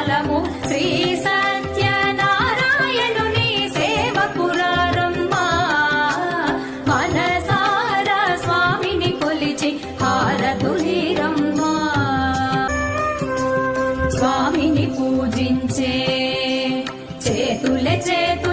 కాలము శ్రీ సత్యనారాయణుని సేవకురారమ్మా మనసారా స్వామిని కొలిచి హారతులీరమ్మా స్వామిని పూజించే చేతులే చేతు